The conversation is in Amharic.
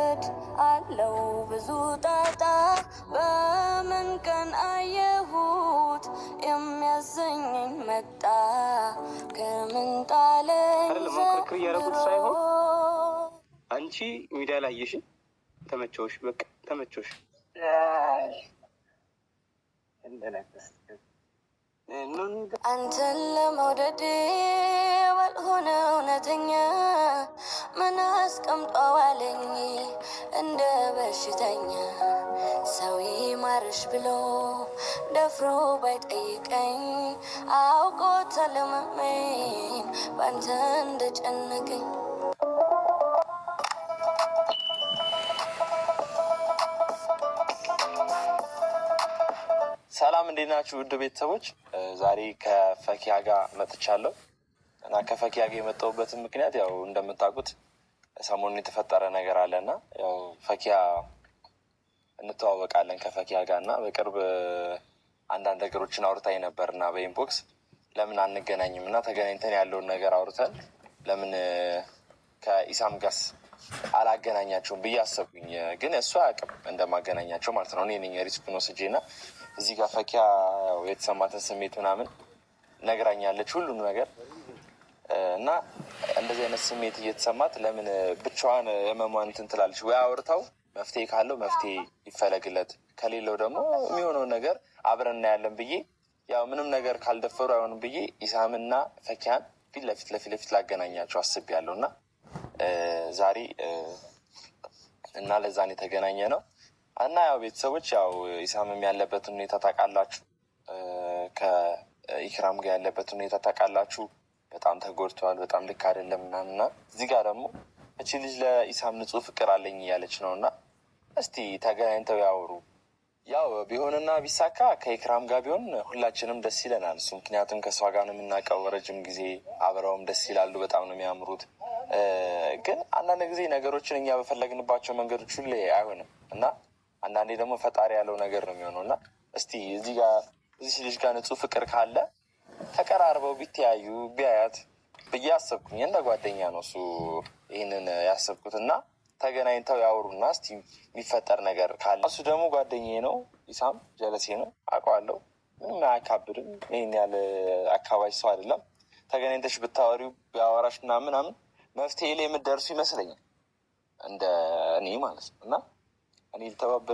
መንገድ አለው ብዙ ጣጣ በምን ቀን አየሁት የሚያሰኘኝ መጣ ከምን ጣለኝ ዘንድሮ። አንቺ ሚዲያ ላይ አየሽኝ ተመቸውሽ፣ በቃ ተመቸውሽ። አንተን ለመውደድ ባልሆነ እውነተኛ ምን አስቀምጧዋለኝ እንደ በሽተኛ ሰው ይማርሽ ብሎ ደፍሮ ባይጠይቀኝ አውቆታል ሕመሜን ባንተ እንደጨነቀኝ። ሰላም እንዴት ናችሁ ውድ ቤተሰቦች? ዛሬ ከፈኪያ ጋር መጥቻለሁ እና ከፈኪያ ጋር የመጣሁበትን ምክንያት ያው እንደምታውቁት ሰሞኑን የተፈጠረ ነገር አለና ያው ፈኪያ እንተዋወቃለን ከፈኪያ ጋር እና በቅርብ አንዳንድ ነገሮችን አውርታኝ ነበር እና በኢንቦክስ ለምን አንገናኝም እና ተገናኝተን ያለውን ነገር አውርተን ለምን ከኢሳም ጋስ አላገናኛቸውም ብዬ አሰብኩኝ። ግን እሱ አያውቅም እንደማገናኛቸው ማለት ነው። እኔ ነኝ ሪስኩን ወስጄ እና እዚህ ጋር ፈኪያ የተሰማትን ስሜት ምናምን ነግራኛለች ሁሉም ነገር እና እንደዚህ አይነት ስሜት እየተሰማት ለምን ብቻዋን ህመሟን እንትን ትላለች ወይ? አውርታው መፍትሄ ካለው መፍትሄ ይፈለግለት፣ ከሌለው ደግሞ የሚሆነውን ነገር አብረን እናያለን ብዬ ያው ምንም ነገር ካልደፈሩ አይሆንም ብዬ ኢሳምና ፈኪያን ፊት ለፊት ላገናኛቸው አስቤያለሁ እና ዛሬ እና ለዛን የተገናኘ ነው እና ያው ቤተሰቦች ያው ኢሳምም ያለበትን ሁኔታ ታውቃላችሁ፣ ከኢክራም ጋር ያለበትን ሁኔታ ታውቃላችሁ። በጣም ተጎድተዋል፣ በጣም ልክ አይደለም ምናምን እና እዚህ ጋር ደግሞ እቺ ልጅ ለኢሳም ንጹህ ፍቅር አለኝ እያለች ነው እና እስቲ ተገናኝተው ያወሩ። ያው ቢሆንና ቢሳካ ከኢክራም ጋር ቢሆን ሁላችንም ደስ ይለናል። እሱ ምክንያቱም ከእሷ ጋር ነው የምናውቀው ረጅም ጊዜ አብረውም ደስ ይላሉ፣ በጣም ነው የሚያምሩት። ግን አንዳንድ ጊዜ ነገሮችን እኛ በፈለግንባቸው መንገዶች ሁሌ አይሆንም እና አንዳንዴ ደግሞ ፈጣሪ ያለው ነገር ነው የሚሆነው እና እስቲ እዚህ ልጅ ጋር ንጹህ ፍቅር ካለ ተቀራርበው ቢተያዩ ቢያያት ብዬ አሰብኩኝ። እንደ ጓደኛ ነው እሱ ይህንን ያሰብኩት እና ተገናኝተው ያወሩና እስቲ የሚፈጠር ነገር ካለ እሱ ደግሞ ጓደኛዬ ነው፣ ኢሳም ጀለሴ ነው፣ አውቀዋለሁ። ምንም አያካብድም፣ ይህን ያለ አካባቢ ሰው አይደለም። ተገናኝተሽ ብታወሪው ቢያወራሽ ምናምን መፍትሄ ላይ የምትደርሱ ይመስለኛል፣ እንደ እኔ ማለት ነው እና እኔ ልተባበር